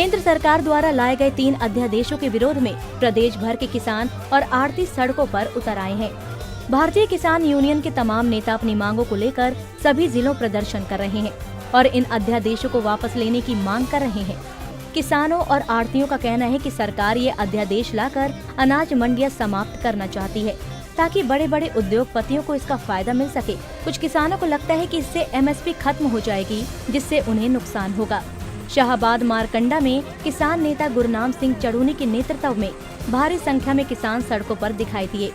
केंद्र सरकार द्वारा लाए गए 3 अध्यादेशों के विरोध में प्रदेश भर के किसान और आढ़ती सड़कों पर उतर आए हैं। भारतीय किसान यूनियन के तमाम नेता अपनी मांगों को लेकर सभी जिलों प्रदर्शन कर रहे हैं और इन अध्यादेशों को वापस लेने की मांग कर रहे हैं। किसानों और आढ़तियों का कहना है कि सरकार ये अध्यादेश लाकर अनाज मंडियां समाप्त करना चाहती है ताकि बड़े बड़े उद्योगपतियों को इसका फायदा मिल सके। कुछ किसानों को लगता है कि इससे MSP खत्म हो जाएगी, जिससे उन्हें नुकसान होगा। शाहबाद मारकंडा में किसान नेता गुरनाम सिंह चढ़ूनी के नेतृत्व में भारी संख्या में किसान सड़कों पर दिखाई दिए।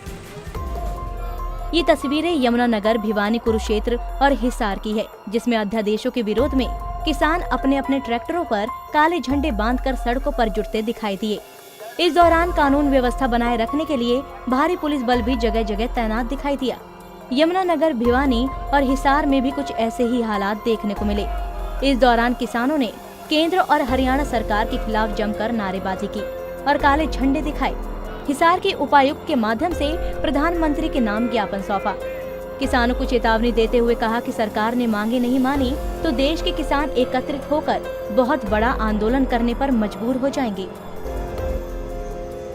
ये तस्वीरें यमुनानगर, भिवानी, कुरुक्षेत्र और हिसार की है, जिसमें अध्यादेशों के विरोध में किसान अपने अपने ट्रैक्टरों पर काले झंडे बांधकर सड़कों पर जुटते दिखाई दिए। इस दौरान कानून व्यवस्था बनाए रखने के लिए भारी पुलिस बल भी जगह जगह तैनात दिखाई दिया। यमुनानगर, भिवानी और हिसार में भी कुछ ऐसे ही हालात देखने को मिले। इस दौरान किसानों ने केंद्र और हरियाणा सरकार के खिलाफ जमकर नारेबाजी की और काले झंडे दिखाए। हिसार के उपायुक्त के माध्यम से प्रधानमंत्री के नाम ज्ञापन सौंपा। किसानों को चेतावनी देते हुए कहा कि सरकार ने मांगे नहीं मानी तो देश के किसान एकत्रित होकर बहुत बड़ा आंदोलन करने पर मजबूर हो जाएंगे।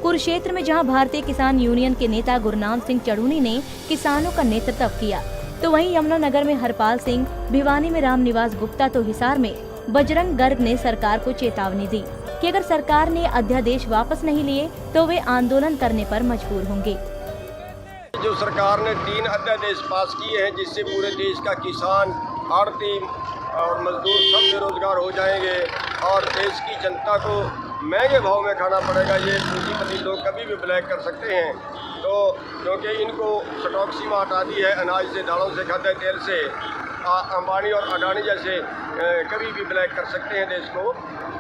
कुरुक्षेत्र में जहां भारतीय किसान यूनियन के नेता गुरनाम सिंह चढ़ूनी ने किसानों का नेतृत्व किया, तो वहीं यमुनानगर में हरपाल सिंह, भिवानी में रामनिवास गुप्ता तो हिसार में बजरंग गर्ग ने सरकार को चेतावनी दी कि अगर सरकार ने अध्यादेश वापस नहीं लिए तो वे आंदोलन करने पर मजबूर होंगे। जो सरकार ने 3 अध्यादेश पास किए हैं, जिससे पूरे देश का किसान, आढ़ती और मजदूर सब बेरोजगार हो जाएंगे और देश की जनता को महंगे भाव में खाना पड़ेगा। ये पूंजीपति लोग कभी भी ब्लैक कर सकते हैं, तो क्योंकि इनको स्टॉक सीमा हटा दी है अनाज से, दालों से, खाद्य तेल से। अंबानी और अडानी जैसे कभी भी ब्लैक कर सकते हैं देश को,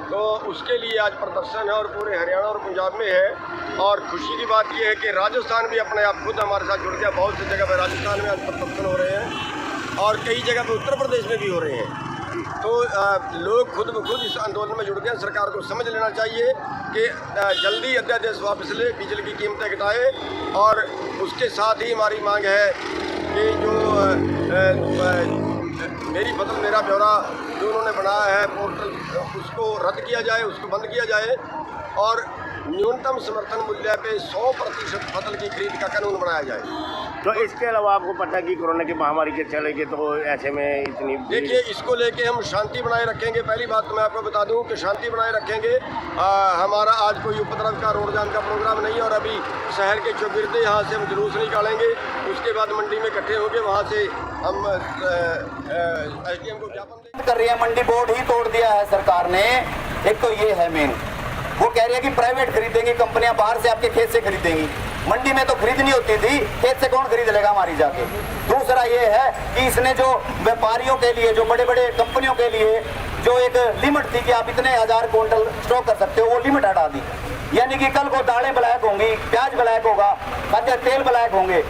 तो उसके लिए आज प्रदर्शन है और पूरे हरियाणा और पंजाब में है। और खुशी की बात यह है कि राजस्थान भी अपने आप खुद हमारे साथ जुड़ गया। बहुत सी जगह पर राजस्थान में आज प्रदर्शन हो रहे हैं और कई जगह पर उत्तर प्रदेश में भी हो रहे हैं। तो लोग खुद ब खुद इस आंदोलन में जुड़ गए। सरकार को समझ लेना चाहिए कि जल्दी अध्यादेश वापस ले, बिजली की कीमतें घटाए और उसके साथ ही हमारी मांग है कि जो मेरी फसल मेरा ब्यौरा जो उन्होंने बनाया है पोर्टल, उसको रद्द किया जाए, उसको बंद किया जाए और न्यूनतम समर्थन मूल्य पे 100% फसल की खरीद का कानून बनाया जाए। तो इसके अलावा आपको पता कि कोरोना की महामारी के चलेगी तो ऐसे में इतनी, देखिए, इसको लेके हम शांति बनाए रखेंगे। पहली बात तो मैं आपको बता दूं कि शांति बनाए रखेंगे। हमारा आज कोई उपद्रव का, रोड जाम का प्रोग्राम नहीं है और अभी शहर के चौगिरदे यहाँ से हम जुलूस निकालेंगे। उसके बाद मंडी में इकट्ठे होंगे, वहाँ से हम SDM को ज्ञापन कर रही है। मंडी बोर्ड ही तोड़ दिया है सरकार ने। एक तो ये है मेन, वो कह रही है कि प्राइवेट खरीदेंगी, कंपनियां बाहर से आपके खेत से खरीदेंगी। मंडी में तो खरीदनी होती थी, खेत से कौन खरीद लेगा हमारी जाके। दूसरा ये है कि इसने जो व्यापारियों के लिए, जो बड़े बड़े कंपनियों के लिए जो एक लिमिट थी कि आप इतने 1000 क्विंटल स्टॉक कर सकते हो, वो लिमिट हटा दी। यानी कि कल को दालें ब्लैक होंगी, प्याज ब्लैक होगा, खाद्य तेल ब्लैक होंगे,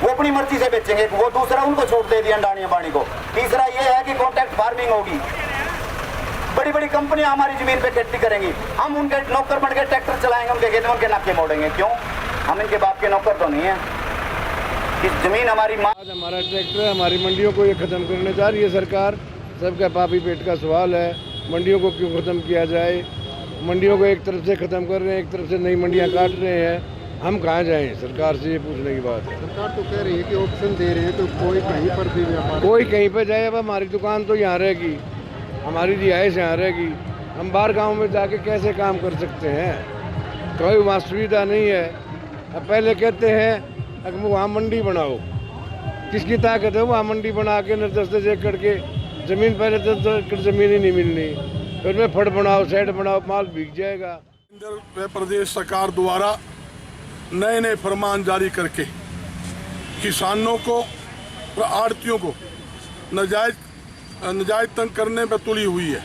वो अपनी मर्जी से बेचेंगे। वो दूसरा उनको छूट दे दिया अंडानी अंबानी को। तीसरा ये है कि कॉन्ट्रैक्ट फार्मिंग होगी, बड़ी बड़ी कंपनियां हमारी जमीन पे खेती करेंगी, हम उनके नौकर बन के ट्रैक्टर चलाएंगे, उनके खेत में उनके नाके मोड़ेंगे। क्यों? हम इनके बाप के नौकर तो नहीं है। कि जमीन हमारी आज हमारा ट्रैक्टर है, हमारी मंडियों को ये खत्म करने जा रही है सरकार। सबका पापी पेट का सवाल है, मंडियों को क्यों खत्म किया जाए। मंडियों को एक तरफ से खत्म कर रहे हैं, एक तरफ से नई मंडियाँ काट रहे हैं। हम कहाँ जाएं? सरकार से ये पूछने की बात है। सरकार तो कह रही है कि ऑप्शन दे रहे हैं, तो कोई कहीं पर भी व्यापार, कोई कहीं पर जाए। अब हमारी दुकान तो यहाँ रहेगी, हमारी रिहाइश यहाँ रहेगी, हम बाहर गांव में जाके कैसे काम कर सकते हैं? कोई वहाँ सुविधा नहीं है। अब पहले कहते हैं अगर वहाँ मंडी बनाओ, किसकी ताकत है वहाँ मंडी बना के 10-10 एकड़ के ज़मीन, पहले 10 एकड़ ज़मीन ही नहीं मिलनी, फिर में फट बनाओ, सेट बनाओ, माल बिक जाएगा। केंद्र प्रदेश सरकार द्वारा नए नए फरमान जारी करके किसानों को और आढ़तियों को नाजायज तंग करने पर तुली हुई है।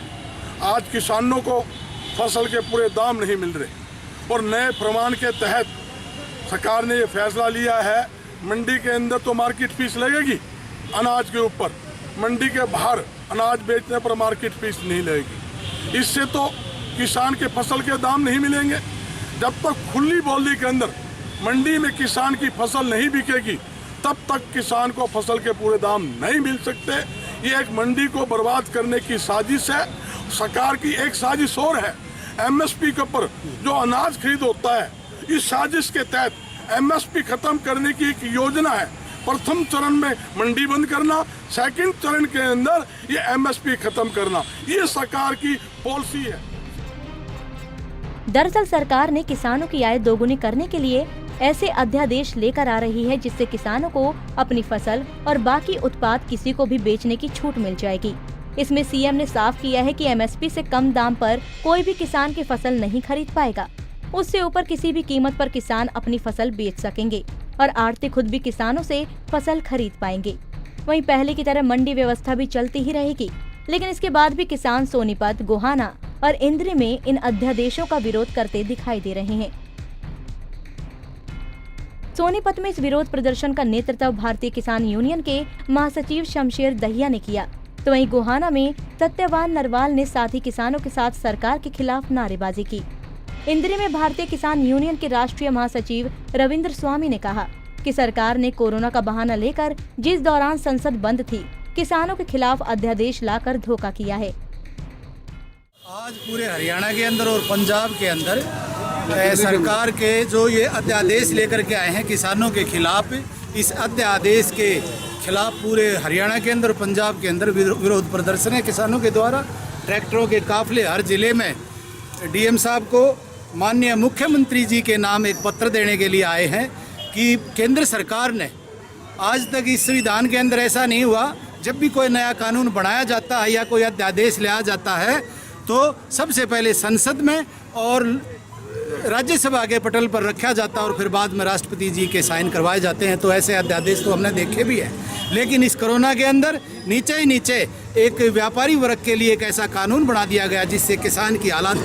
आज किसानों को फसल के पूरे दाम नहीं मिल रहे और नए फरमान के तहत सरकार ने ये फैसला लिया है, मंडी के अंदर तो मार्केट फीस लगेगी अनाज के ऊपर, मंडी के बाहर अनाज बेचने पर मार्केट फीस नहीं लगेगी। इससे तो किसान के फसल के दाम नहीं मिलेंगे। जब तक खुली बोली के अंदर मंडी में किसान की फसल नहीं बिकेगी, तब तक किसान को फसल के पूरे दाम नहीं मिल सकते। ये एक मंडी को बर्बाद करने की साजिश है। सरकार की एक साजिश और है एमएसपी के ऊपर जो अनाज खरीद होता है, इस साजिश के तहत एमएसपी खत्म करने की एक योजना है। प्रथम चरण में मंडी बंद करना, सेकंड चरण के अंदर ये एमएसपी खत्म करना, ये सरकार की पॉलिसी है। दरअसल सरकार ने किसानों की आय दोगुनी करने के लिए ऐसे अध्यादेश लेकर आ रही है जिससे किसानों को अपनी फसल और बाकी उत्पाद किसी को भी बेचने की छूट मिल जाएगी। इसमें सीएम ने साफ किया है कि एमएसपी से कम दाम पर कोई भी किसान की फसल नहीं खरीद पाएगा। उससे ऊपर किसी भी कीमत पर किसान अपनी फसल बेच सकेंगे और आढ़ती खुद भी किसानों से फसल खरीद पाएंगे। वहीं पहले की तरह मंडी व्यवस्था भी चलती ही रहेगी, लेकिन इसके बाद भी किसान सोनीपत, गोहाना और इंद्री में इन अध्यादेशों का विरोध करते दिखाई दे रहे हैं। सोनीपत में इस विरोध प्रदर्शन का नेतृत्व भारतीय किसान यूनियन के महासचिव शमशेर दहिया ने किया, तो वहीं गोहाना में सत्यवान नरवाल ने साथी किसानों के साथ सरकार के खिलाफ नारेबाजी की। इंद्री में भारतीय किसान यूनियन के राष्ट्रीय महासचिव रविंद्र स्वामी ने कहा कि सरकार ने कोरोना का बहाना लेकर जिस दौरान संसद बंद थी, किसानों के खिलाफ अध्यादेश लाकर धोखा किया है। आज पूरे हरियाणा के अंदर और पंजाब के अंदर सरकार के जो ये अध्यादेश लेकर के आए हैं किसानों के खिलाफ, इस अध्यादेश के खिलाफ पूरे हरियाणा के अंदर, पंजाब के अंदर विरोध प्रदर्शन है किसानों के द्वारा। ट्रैक्टरों के काफिले हर जिले में डीएम साहब को माननीय मुख्यमंत्री जी के नाम एक पत्र देने के लिए आए हैं कि केंद्र सरकार ने आज तक इस संविधान के अंदर ऐसा नहीं हुआ, जब भी कोई नया कानून बनाया जाता है या कोई अध्यादेश लाया जाता है तो सबसे पहले संसद में और राज्यसभा के पटल पर रखा जाता है और फिर बाद में राष्ट्रपति जी के साइन करवाए जाते हैं। तो ऐसे अध्यादेश तो हमने देखे भी है, लेकिन इस कोरोना के अंदर नीचे ही नीचे एक व्यापारी वर्ग के लिए एक ऐसा कानून बना दिया गया जिससे किसान की हालात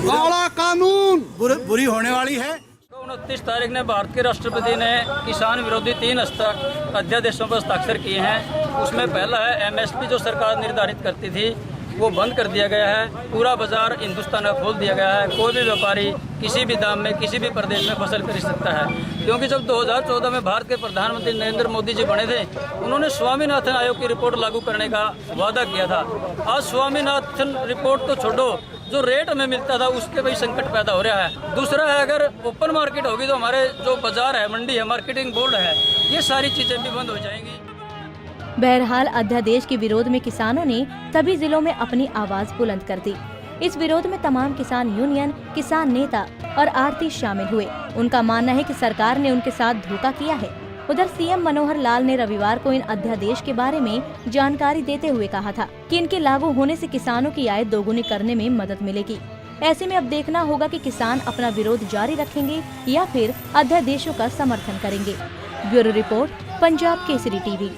बुरी होने वाली है। 29 तारीख ने भारत के राष्ट्रपति ने किसान विरोधी 3 अध्यादेशों पर हस्ताक्षर किए हैं। उसमें पहला है एमएसपी जो सरकार निर्धारित करती थी वो बंद कर दिया गया है। पूरा बाजार हिंदुस्तान का खोल दिया गया है। कोई भी व्यापारी किसी भी दाम में किसी भी प्रदेश में फसल खरीद सकता है, क्योंकि जब 2014 में भारत के प्रधानमंत्री नरेंद्र मोदी जी बने थे, उन्होंने स्वामीनाथन आयोग की रिपोर्ट लागू करने का वादा किया था। आज स्वामीनाथन रिपोर्ट तो छोड़ो, जो रेट हमें मिलता था उसके भी संकट पैदा हो रहा है। दूसरा है, अगर ओपन मार्केट होगी तो हमारे जो बाजार है, मंडी है, मार्केटिंग बोर्ड है, ये सारी चीजें भी बंद हो जाएंगी। बहरहाल अध्यादेश के विरोध में किसानों ने सभी जिलों में अपनी आवाज बुलंद कर दी। इस विरोध में तमाम किसान यूनियन, किसान नेता और आढ़ती शामिल हुए। उनका मानना है कि सरकार ने उनके साथ धोखा किया है। उधर सीएम मनोहर लाल ने रविवार को इन अध्यादेश के बारे में जानकारी देते हुए कहा था कि इनके लागू होने से किसानों की आय दोगुनी करने में मदद मिलेगी। ऐसे में अब देखना होगा कि किसान अपना विरोध जारी रखेंगे या फिर अध्यादेशों का समर्थन करेंगे। Bureau report, Punjab Kesari TV.